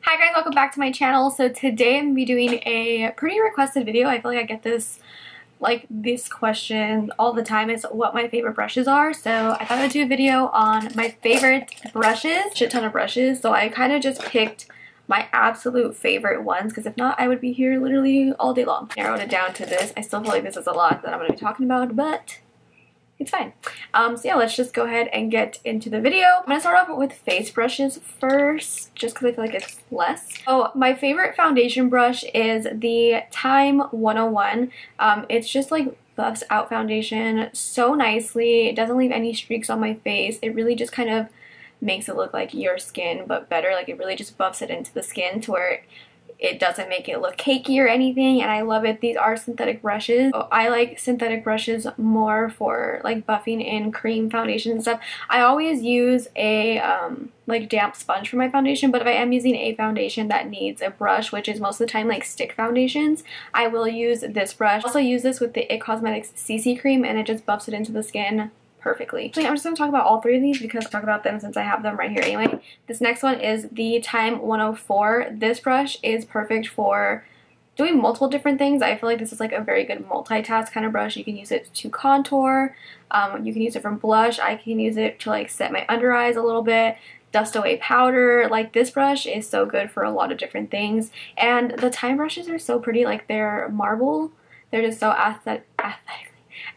Hi guys, welcome back to my channel. So today I'm going to be doing a pretty requested video. I feel like I get this question all the time, is what my favorite brushes are. So I thought I'd do a video on my favorite brushes, shit ton of brushes. So I kind of just picked my absolute favorite ones, because if not I would be here literally all day long. Narrowed it down to this. I still feel like this is a lot that I'm going to be talking about, but it's fine. So yeah, let's just go ahead and get into the video. I'm going to start off with face brushes first, just because I feel like it's less. So my favorite foundation brush is the Time 101. It's just like buffs out foundation so nicely. It doesn't leave any streaks on my face. It really just kind of makes it look like your skin, but better. Like, it really just buffs it into the skin to where it doesn't make it look cakey or anything, and I love it. These are synthetic brushes. So I like synthetic brushes more for like buffing in cream foundation and stuff. I always use a like damp sponge for my foundation, but if I am using a foundation that needs a brush, which is most of the time like stick foundations, I will use this brush. I also use this with the It Cosmetics CC cream, and it just buffs it into the skin perfectly. Actually, I'm just going to talk about all three of these because I'll talk about them since I have them right here anyway. This next one is the Time 104. This brush is perfect for doing multiple different things. I feel like this is like a very good multitask kind of brush. You can use it to contour, you can use it from blush, I can use it to like set my under eyes a little bit, dust away powder. Like, this brush is so good for a lot of different things. And the Time brushes are so pretty. Like, they're marble. They're just so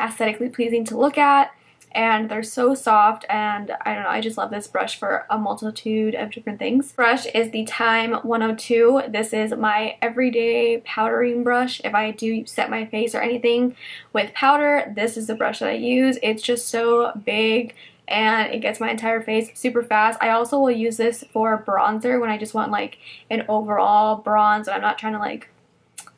aesthetically pleasing to look at. And they're so soft, and I don't know, I just love this brush for a multitude of different things. Brush is the Time 102. This is my everyday powdering brush. If I do set my face or anything with powder, this is the brush that I use. It's just so big and it gets my entire face super fast. I also will use this for bronzer when I just want like an overall bronze and I'm not trying to like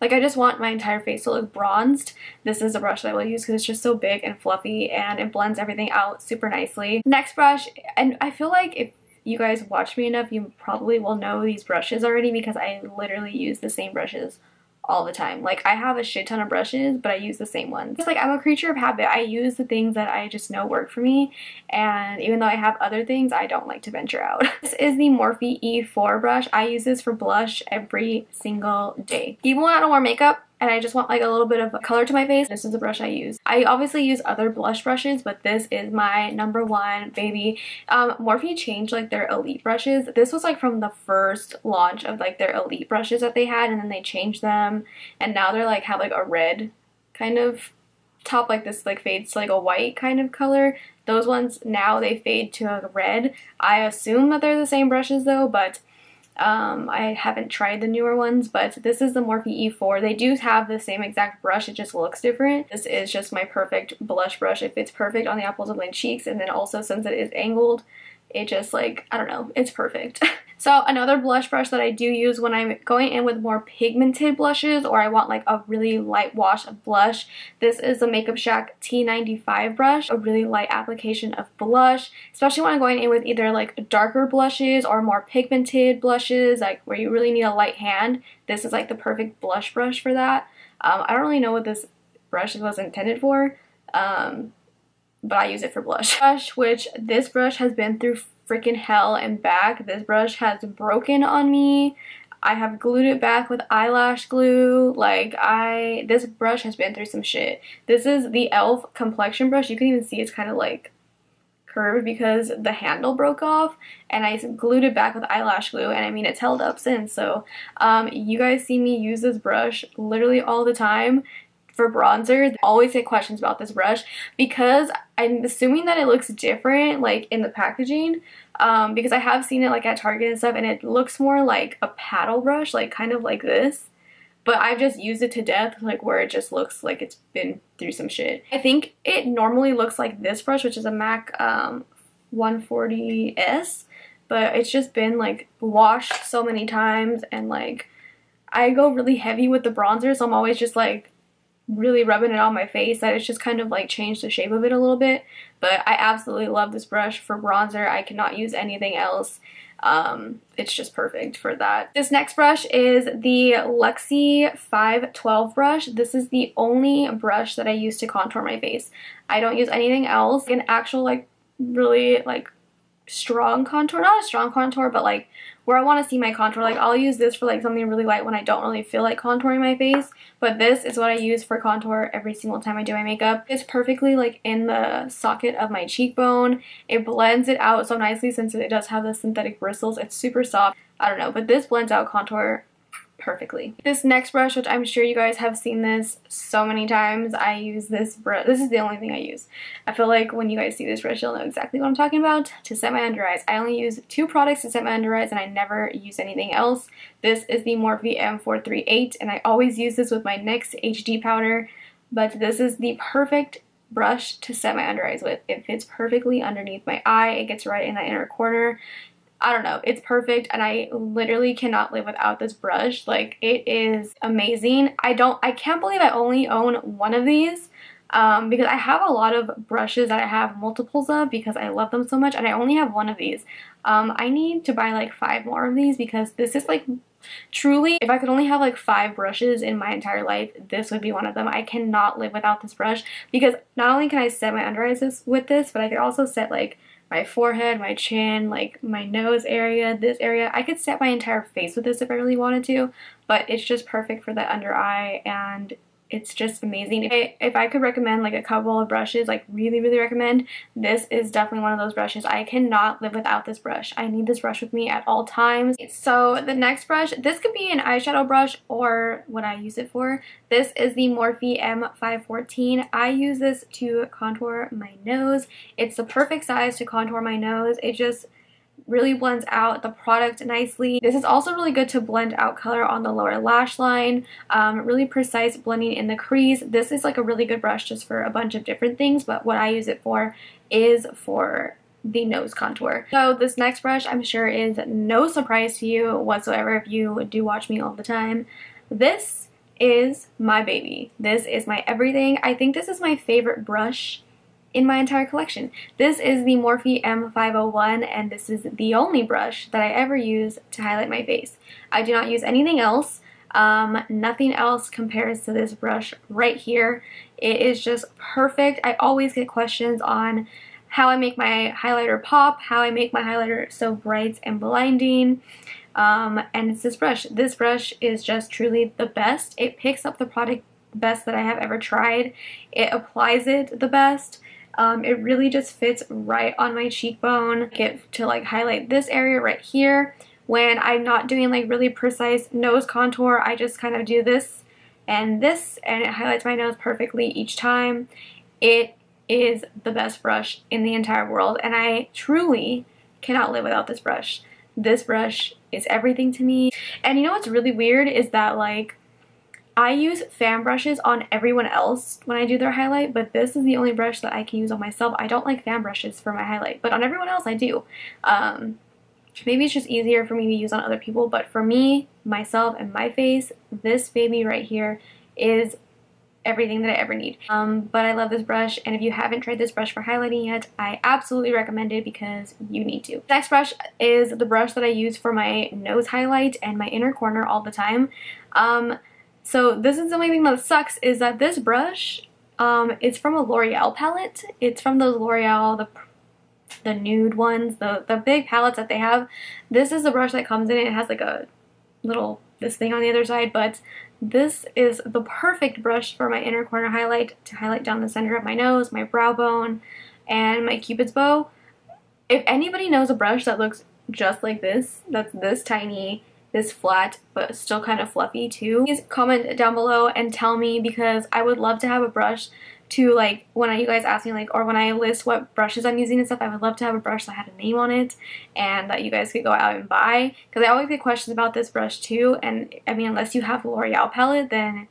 I just want my entire face to look bronzed. This is a brush that I will use because it's just so big and fluffy and it blends everything out super nicely. Next brush, and I feel like if you guys watch me enough, you probably will know these brushes already because I literally use the same brushes all the time. Like, I have a shit ton of brushes, but I use the same ones. It's like, I'm a creature of habit. I use the things that I just know work for me, and even though I have other things, I don't like to venture out. This is the Morphe E4 brush. I use this for blush every single day. Even when I don't wear makeup and I just want like a little bit of color to my face, this is the brush I use. I obviously use other blush brushes, but this is my #1 baby. Morphe changed like their elite brushes. This was like from the first launch of like their elite brushes that they had, and then they changed them, and now they're like have like a red kind of top, like this like fades to like a white kind of color. Those ones now they fade to a red. I assume that they're the same brushes though, but I haven't tried the newer ones. But this is the Morphe E4. They do have the same exact brush, it just looks different. This is just my perfect blush brush. It fits perfect on the apples of my cheeks, and then also since it is angled, it just like, I don't know, it's perfect. So another blush brush that I do use when I'm going in with more pigmented blushes or I want like a really light wash of blush, this is the Makeup Shack T95 brush. A really light application of blush, especially when I'm going in with either like darker blushes or more pigmented blushes, like where you really need a light hand. This is like the perfect blush brush for that. I don't really know what this brush was intended for, but I use it for blush. Which this brush has been through freaking hell and back. This brush has broken on me. I have glued it back with eyelash glue. Like, this brush has been through some shit. This is the e.l.f. Complexion Brush. You can even see it's kind of like curved because the handle broke off, and I glued it back with eyelash glue, and I mean, it's held up since. So you guys see me use this brush literally all the time for bronzer. I always get questions about this brush because I'm assuming that it looks different like in the packaging, because I have seen it like at Target and stuff, and it looks more like a paddle brush, like kind of like this, but I've just used it to death, like where it just looks like it's been through some shit. I think it normally looks like this brush, which is a MAC 140S, but it's just been like washed so many times, and like I go really heavy with the bronzer, so I'm always just like really rubbing it on my face that it's just kind of like changed the shape of it a little bit. But I absolutely love this brush for bronzer. I cannot use anything else. It's just perfect for that. This next brush is the Luxie 512 brush. This is the only brush that I use to contour my face. I don't use anything else. An actual like really like strong contour, not a strong contour, but like where I want to see my contour. Like I'll use this for like something really light when I don't really feel like contouring my face, but this is what I use for contour every single time I do my makeup. It's perfectly like in the socket of my cheekbone. It blends it out so nicely since it does have the synthetic bristles. It's super soft. I don't know, but this blends out contour perfectly. This next brush, which I'm sure you guys have seen this so many times, I use this brush. This is the only thing I use. I feel like when you guys see this brush, you'll know exactly what I'm talking about. To set my under eyes, I only use 2 products to set my under eyes, and I never use anything else. This is the Morphe M438, and I always use this with my NYX HD powder, but this is the perfect brush to set my under eyes with. It fits perfectly underneath my eye. It gets right in that inner corner. I don't know, it's perfect, and I literally cannot live without this brush. Like, it is amazing. I can't believe I only own one of these, because I have a lot of brushes that I have multiples of because I love them so much, and I only have one of these. I need to buy like 5 more of these because this is like, truly, if I could only have like 5 brushes in my entire life, this would be one of them. I cannot live without this brush because not only can I set my under eyes with this, but I could also set like my forehead, my chin, like my nose area, this area. I could set my entire face with this if I really wanted to, but it's just perfect for the under eye, and it's just amazing. If I could recommend like a couple of brushes, like really recommend, this is definitely one of those brushes. I cannot live without this brush. I need this brush with me at all times. So the next brush, this could be an eyeshadow brush or what I use it for. This is the Morphe M514. I use this to contour my nose. It's the perfect size to contour my nose. It just really blends out the product nicely. This is also really good to blend out color on the lower lash line. Really precise blending in the crease. This is like a really good brush just for a bunch of different things, but what I use it for is for the nose contour. So this next brush, I'm sure, is no surprise to you whatsoever if you do watch me all the time. This is my baby. This is my everything. I think this is my favorite brush in my entire collection. This is the Morphe M501, and this is the only brush that I ever use to highlight my face. I do not use anything else. Nothing else compares to this brush right here. It is just perfect. I always get questions on how I make my highlighter pop, how I make my highlighter so bright and blinding. And it's this brush. This brush is just truly the best. It picks up the product best that I have ever tried. It applies it the best. It really just fits right on my cheekbone. I get to like highlight this area right here. When I'm not doing like really precise nose contour, I just kind of do this, and it highlights my nose perfectly each time. It is the best brush in the entire world, and I truly cannot live without this brush. This brush is everything to me. And you know what's really weird is that like I use fan brushes on everyone else when I do their highlight, but this is the only brush that I can use on myself. I don't like fan brushes for my highlight, but on everyone else I do. Maybe it's just easier for me to use on other people, but for me, myself, and my face, this baby right here is everything that I ever need. But I love this brush, and if you haven't tried this brush for highlighting yet, I absolutely recommend it because you need to. Next brush is the brush that I use for my nose highlight and my inner corner all the time. So this is the only thing that sucks, is that this brush, it's from a L'Oreal palette. It's from those L'Oreal, the nude ones, the big palettes that they have. This is the brush that comes in it. It has like a little, this thing on the other side, but this is the perfect brush for my inner corner highlight, to highlight down the center of my nose, my brow bone, and my cupid's bow. If anybody knows a brush that looks just like this, that's this tiny, this flat, but still kind of fluffy too, please comment down below and tell me, because I would love to have a brush to, like, when you guys ask me, like, or when I list what brushes I'm using and stuff, I would love to have a brush that had a name on it and that you guys could go out and buy, because I always get questions about this brush too. And I mean, unless you have the L'Oreal palette, then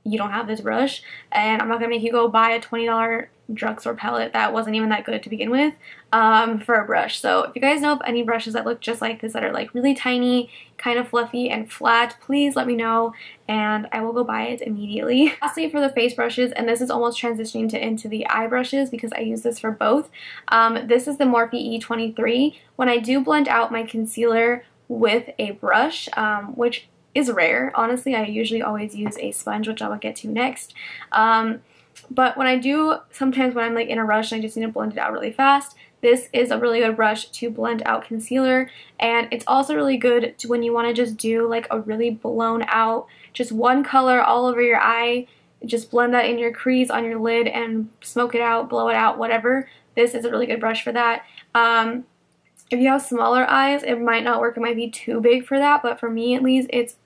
you don't have this brush, and I'm not gonna make you go buy a $20 drugstore palette that wasn't even that good to begin with for a brush. So if you guys know of any brushes that look just like this, that are like really tiny, kind of fluffy and flat, please let me know and I will go buy it immediately. Lastly, for the face brushes, and this is almost transitioning into the eye brushes because I use this for both. This is the Morphe E23. When I do blend out my concealer with a brush, which is rare, honestly, I usually always use a sponge, which I will get to next. But when I do, sometimes when I'm like in a rush and I just need to blend it out really fast, This is a really good brush to blend out concealer, and it's also really good to when you want to just do like a really blown out, just one color all over your eye. Just blend that in your crease on your lid and smoke it out, blow it out, whatever. This is a really good brush for that. If you have smaller eyes, it might not work. It might be too big for that, but for me at least, it's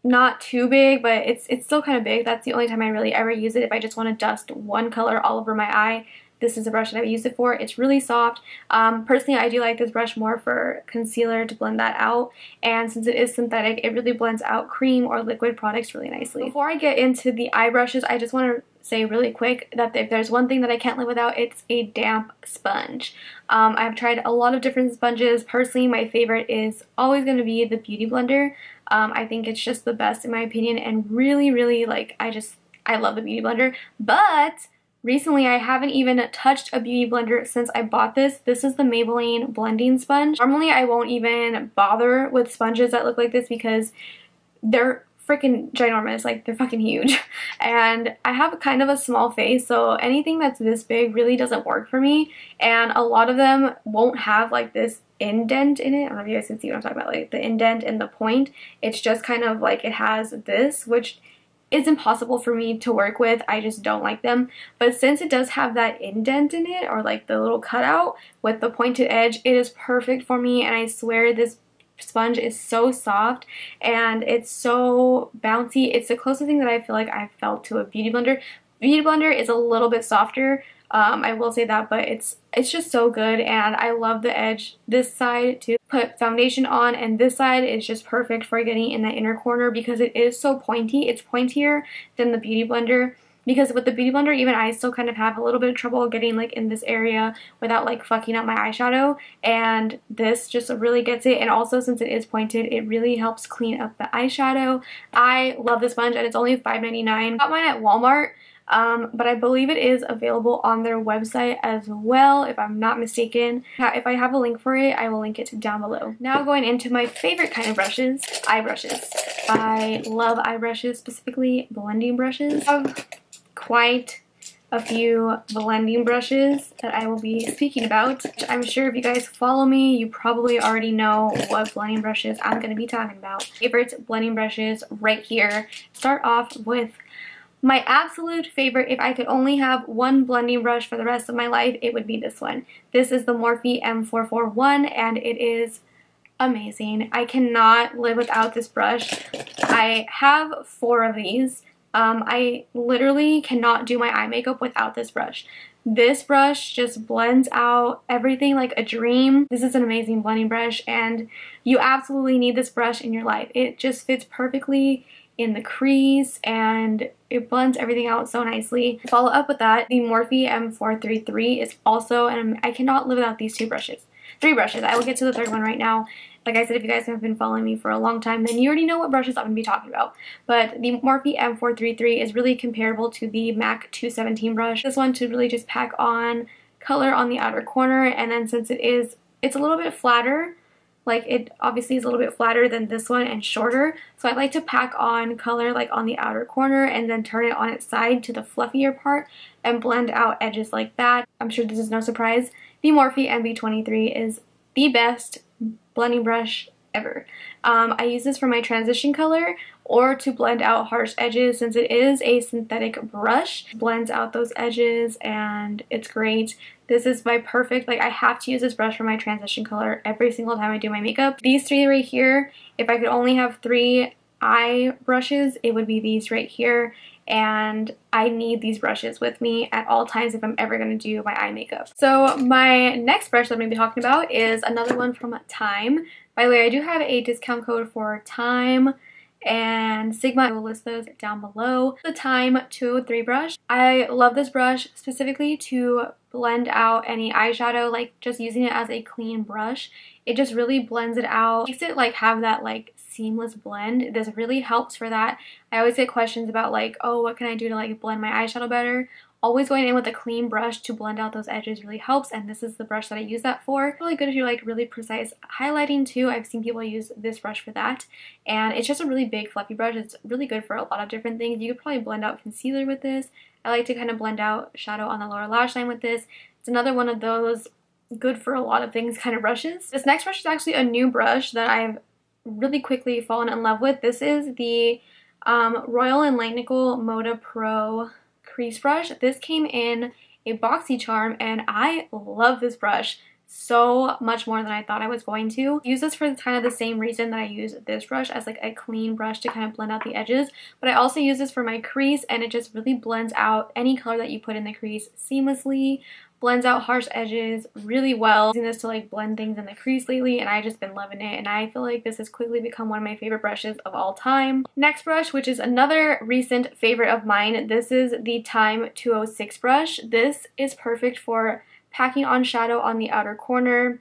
not too big, but it's still kind of big. That's the only time I really ever use it. If I just want to dust one color all over my eye, this is a brush that I would use it for. It's really soft. Personally, I do like this brush more for concealer to blend that out. And since it is synthetic, it really blends out cream or liquid products really nicely. Before I get into the eye brushes, I just want to say really quick that if there's one thing that I can't live without, it's a damp sponge. I've tried a lot of different sponges. Personally, my favorite is always going to be the Beauty Blender. I think it's just the best in my opinion, and really, really, like, I love the Beauty Blender. But recently, I haven't even touched a Beauty Blender since I bought this. This is the Maybelline Blending Sponge. Normally, I won't even bother with sponges that look like this because they're freaking ginormous. Like, they're fucking huge. And I have kind of a small face, so anything that's this big really doesn't work for me. And a lot of them won't have, like, this indent in it. I don't know if you guys can see what I'm talking about, like the indent and the point. It's just kind of like it has this, which is impossible for me to work with. I just don't like them. But since it does have that indent in it, or like the little cutout with the pointed edge, it is perfect for me. And I swear this sponge is so soft and it's so bouncy. It's the closest thing that I feel like I've felt to a Beauty Blender. Beauty Blender is a little bit softer, I will say that, but it's just so good, and I love the edge this side to put foundation on, and this side is just perfect for getting in that inner corner because it is so pointy. It's pointier than the Beauty Blender, because with the Beauty Blender, even I still kind of have a little bit of trouble getting like in this area without like fucking up my eyeshadow, and this just really gets it. And also, since it is pointed, it really helps clean up the eyeshadow. I love this sponge, and it's only $5.99. I got mine at Walmart. But I believe it is available on their website as well, if I'm not mistaken. If I have a link for it, I will link it down below. Now going into my favorite kind of brushes, eye brushes. I love eye brushes, specifically blending brushes. I have quite a few blending brushes that I will be speaking about. I'm sure if you guys follow me, you probably already know what blending brushes I'm going to be talking about. Favorite blending brushes right here. Start off with my absolute favorite. If I could only have one blending brush for the rest of my life, it would be this one. This is the Morphe M441, and it is amazing. I cannot live without this brush. I have 4 of these. I literally cannot do my eye makeup without this brush. This brush just blends out everything like a dream. This is an amazing blending brush, and you absolutely need this brush in your life. It just fits perfectly in the crease, and it blends everything out so nicely. Follow up with that, the Morphe M433 is also, and I cannot live without these 3 brushes. I will get to the 3rd one right now. Like I said, if you guys have been following me for a long time, then you already know what brushes I'm going to be talking about. But the Morphe M433 is really comparable to the MAC 217 brush. This one to really just pack on color on the outer corner, and then since it's a little bit flatter, like it obviously is a little bit flatter than this one and shorter, so I like to pack on color like on the outer corner and then turn it on its side to the fluffier part and blend out edges like that. I'm sure this is no surprise. The Morphe MB23 is the best blending brush ever. I use this for my transition color or to blend out harsh edges. Since it is a synthetic brush, it blends out those edges and it's great. This is my perfect, like I have to use this brush for my transition color every single time I do my makeup. These 3 right here, if I could only have 3 eye brushes, it would be these right here. And I need these brushes with me at all times if I'm ever going to do my eye makeup. So my next brush that I'm going to be talking about is another one from Time. By the way, I do have a discount code for Time and Sigma. I will list those down below. The Time 203 brush. I love this brush specifically to blend out any eyeshadow, like just using it as a clean brush. It just really blends it out, makes it like have that like seamless blend. This really helps for that. I always get questions about like, oh, what can I do to like blend my eyeshadow better? Always going in with a clean brush to blend out those edges really helps, and this is the brush that I use that for. Really good if you're like really precise highlighting too. I've seen people use this brush for that, and it's just a really big fluffy brush. It's really good for a lot of different things. You could probably blend out concealer with this. I like to kind of blend out shadow on the lower lash line with this. It's another one of those good for a lot of things kind of brushes. This next brush is actually a new brush that I've really quickly fallen in love with. This is the Royal and Langnickel MODA Pro crease brush. This came in a boxy charm and I love this brush so much more than I thought I was going to. Use this for kind of the same reason that I use this brush as like a clean brush to kind of blend out the edges, but I also use this for my crease and it just really blends out any color that you put in the crease seamlessly, blends out harsh edges really well. I'm using this to like blend things in the crease lately and I just been loving it, and I feel like this has quickly become one of my favorite brushes of all time. Next brush, which is another recent favorite of mine, this is the Time 206 brush. This is perfect for packing on shadow on the outer corner,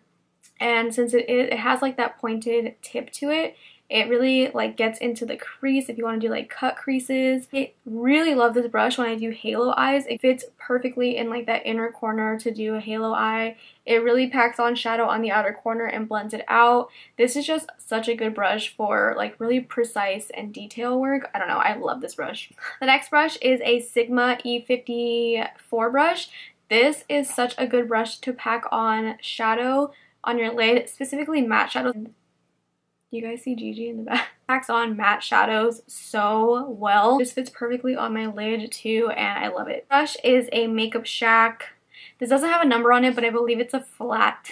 and since it has like that pointed tip to it, it really like gets into the crease if you want to do like cut creases. I really love this brush when I do halo eyes. It fits perfectly in like that inner corner to do a halo eye. It really packs on shadow on the outer corner and blends it out. This is just such a good brush for like really precise and detail work. I don't know, I love this brush. The next brush is a Sigma E54 brush. This is such a good brush to pack on shadow on your lid, specifically matte shadows. You guys see Gigi in the back? Packs on matte shadows so well. This fits perfectly on my lid too, and I love it. Brush is a Makeup Shack. This doesn't have a number on it, but I believe it's a flat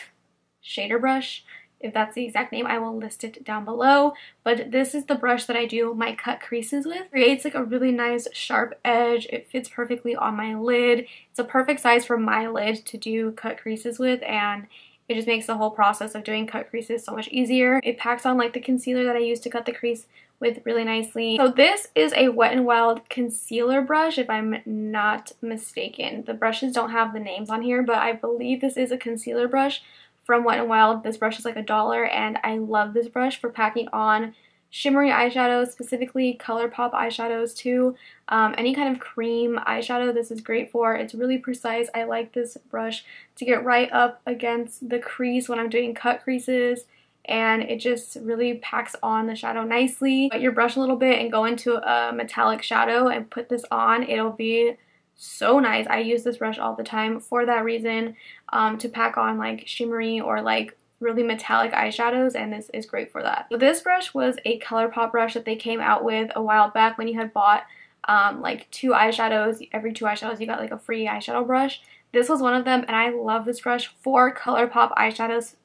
shader brush. If that's the exact name, I will list it down below. But this is the brush that I do my cut creases with. It creates like a really nice sharp edge. It fits perfectly on my lid. It's a perfect size for my lid to do cut creases with, and it just makes the whole process of doing cut creases so much easier. It packs on like the concealer that I use to cut the crease with really nicely. So this is a Wet n Wild concealer brush, if I'm not mistaken. The brushes don't have the names on here, but I believe this is a concealer brush from Wet n Wild. This brush is like $1 and I love this brush for packing on shimmery eyeshadows, specifically Colourpop eyeshadows too. Any kind of cream eyeshadow this is great for. It's really precise. I like this brush to get right up against the crease when I'm doing cut creases, and it just really packs on the shadow nicely. Wet your brush a little bit and go into a metallic shadow and put this on. It'll be so nice. I use this brush all the time for that reason, to pack on like shimmery or like really metallic eyeshadows, and this is great for that. So this brush was a Colourpop brush that they came out with a while back when you had bought like 2 eyeshadows. Every 2 eyeshadows you got like a free eyeshadow brush. This was one of them, and I love this brush for Colourpop eyeshadows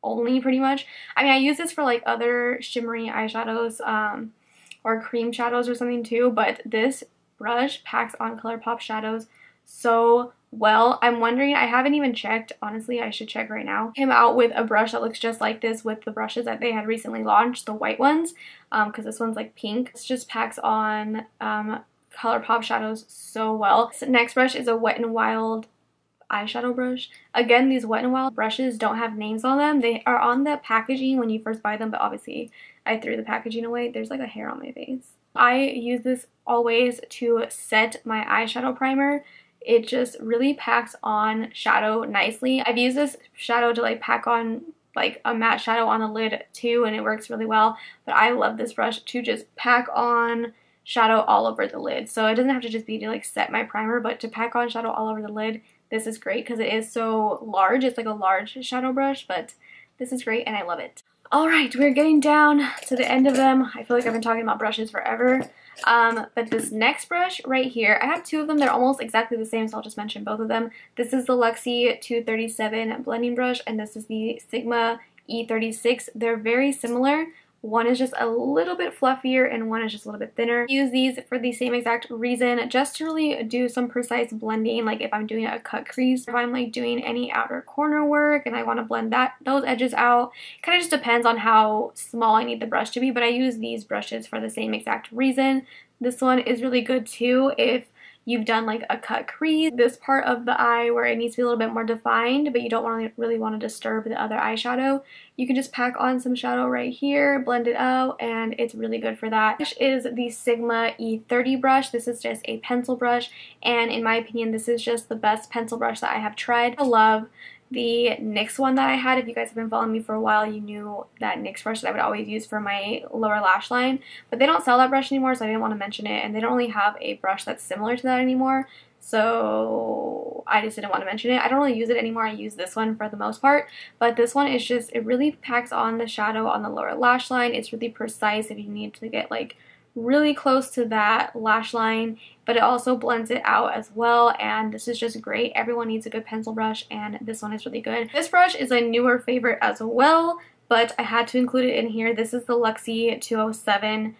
only, pretty much. I mean, I use this for like other shimmery eyeshadows or cream shadows or something too, but this brush packs on Colourpop shadows so well. I'm wondering, I haven't even checked, honestly, I should check right now. Came out with a brush that looks just like this with the brushes that they had recently launched, the white ones, because this one's like pink. This just packs on Colourpop shadows so well. So next brush is a Wet n Wild eyeshadow brush. Again, these Wet n Wild brushes don't have names on them. They are on the packaging when you first buy them, but obviously I threw the packaging away. There's like a hair on my face. I use this always to set my eyeshadow primer. It just really packs on shadow nicely. I've used this shadow to like pack on like a matte shadow on the lid too, and it works really well. But I love this brush to just pack on shadow all over the lid. So it doesn't have to just be to like set my primer, but to pack on shadow all over the lid, this is great because it is so large. It's like a large shadow brush, but this is great and I love it. Alright, we're getting down to the end of them. I feel like I've been talking about brushes forever. But this next brush right here, I have 2 of them. They're almost exactly the same, so I'll just mention both of them. This is the Luxie 237 blending brush, and this is the Sigma E36. They're very similar. One is just a little bit fluffier and one is just a little bit thinner. I use these for the same exact reason, just to really do some precise blending, like if I'm doing a cut crease, if I'm like doing any outer corner work and I want to blend those edges out. Kind of just depends on how small I need the brush to be, but I use these brushes for the same exact reason. This one is really good too if you've done like a cut crease, this part of the eye where it needs to be a little bit more defined, but you don't really want to disturb the other eyeshadow. You can just pack on some shadow right here, blend it out, and it's really good for that. This is the Sigma E30 brush. This is just a pencil brush, and in my opinion, this is just the best pencil brush that I have tried. I love the NYX one that I had. If you guys have been following me for a while, you knew that NYX brush that I would always use for my lower lash line, but they don't sell that brush anymore, so I didn't want to mention it, and they don't really have a brush that's similar to that anymore. so I just didn't want to mention it. I don't really use it anymore. I use this one for the most part, but this one is just, it really packs on the shadow on the lower lash line. It's really precise if you need to get like really close to that lash line, but it also blends it out as well, and this is just great. Everyone needs a good pencil brush, and this one is really good. This brush is a newer favorite as well, but I had to include it in here. This is the Luxie 207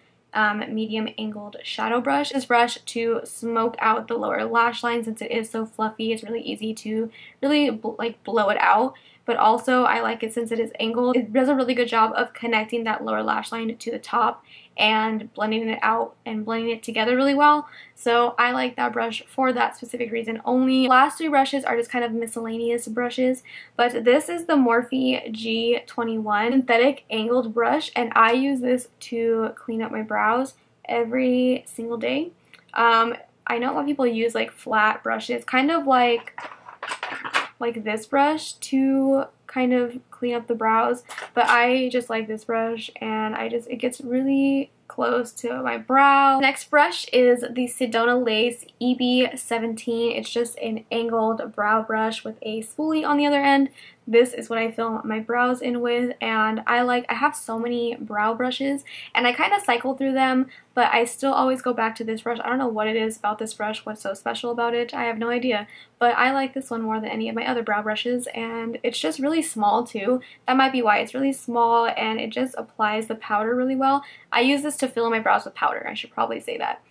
medium angled shadow brush. This brush to smoke out the lower lash line, since it is so fluffy, it's really easy to really like blow it out. But also I like it since it is angled. It does a really good job of connecting that lower lash line to the top and blending it out and blending it together really well. So I like that brush for that specific reason only. Last three brushes are just kind of miscellaneous brushes, but this is the Morphe G21 synthetic angled brush, and I use this to clean up my brows every single day. I know a lot of people use like flat brushes, kind of like this brush to kind of clean up the brows, but I just like this brush, and it gets really close to my brow. Next brush is the Sedona Lace EB17. It's just an angled brow brush with a spoolie on the other end. This is what I fill my brows in with, and I have so many brow brushes, and I kind of cycle through them, but I still always go back to this brush. I don't know what it is about this brush, what's so special about it, I have no idea, but I like this one more than any of my other brow brushes, and it's just really small too. That might be why. It's really small, and it just applies the powder really well. I use this to fill in my brows with powder, I should probably say that.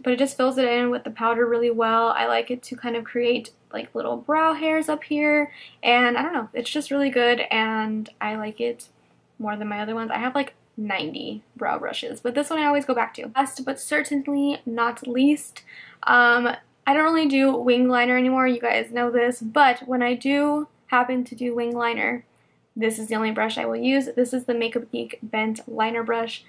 But it just fills it in with the powder really well. I like it to kind of create like little brow hairs up here, and I don't know, it's just really good, and I like it more than my other ones. I have like 90 brow brushes, but this one I always go back to. Last but certainly not least, I don't really do wing liner anymore, you guys know this, but when I do happen to do wing liner, this is the only brush I will use. This is the Makeup Geek Bent Liner Brush.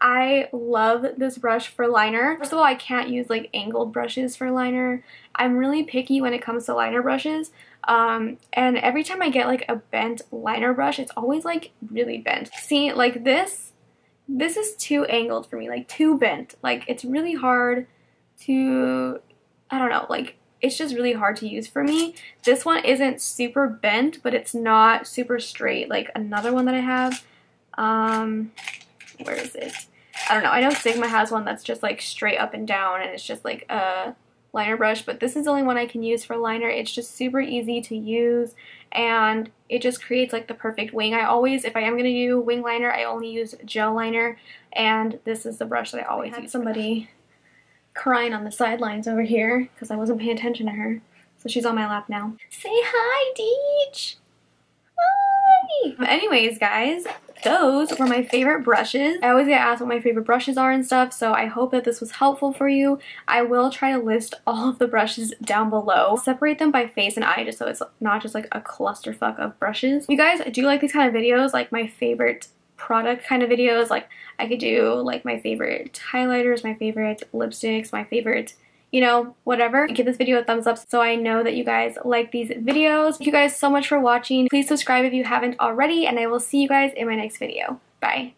I love this brush for liner. First of all, I can't use like angled brushes for liner. I'm really picky when it comes to liner brushes, and every time I get like a bent liner brush, it's always like really bent. See, like this is too angled for me, like too bent. Like it's really hard to, I don't know, like it's just really hard to use for me. This one isn't super bent, but it's not super straight like another one that I have. Where is it? I don't know. I know Sigma has one that's just like straight up and down, and it's just like a liner brush, but this is the only one I can use for liner. It's just super easy to use, and it just creates like the perfect wing. I always, if I am going to do wing liner, I only use gel liner, and this is the brush that I always use. Somebody crying on the sidelines over here because I wasn't paying attention to her, so she's on my lap now. Say hi, Deej! Hi! Anyways, guys, those were my favorite brushes. I always get asked what my favorite brushes are and stuff, so I hope that this was helpful for you. I will try to list all of the brushes down below. Separate them by face and eye just so it's not just like a clusterfuck of brushes. If you guys do like these kind of videos, like my favorite product kind of videos, like I could do like my favorite highlighters, my favorite lipsticks, my favorite, you know, whatever. Give this video a thumbs up so I know that you guys like these videos. Thank you guys so much for watching. Please subscribe if you haven't already, and I will see you guys in my next video. Bye.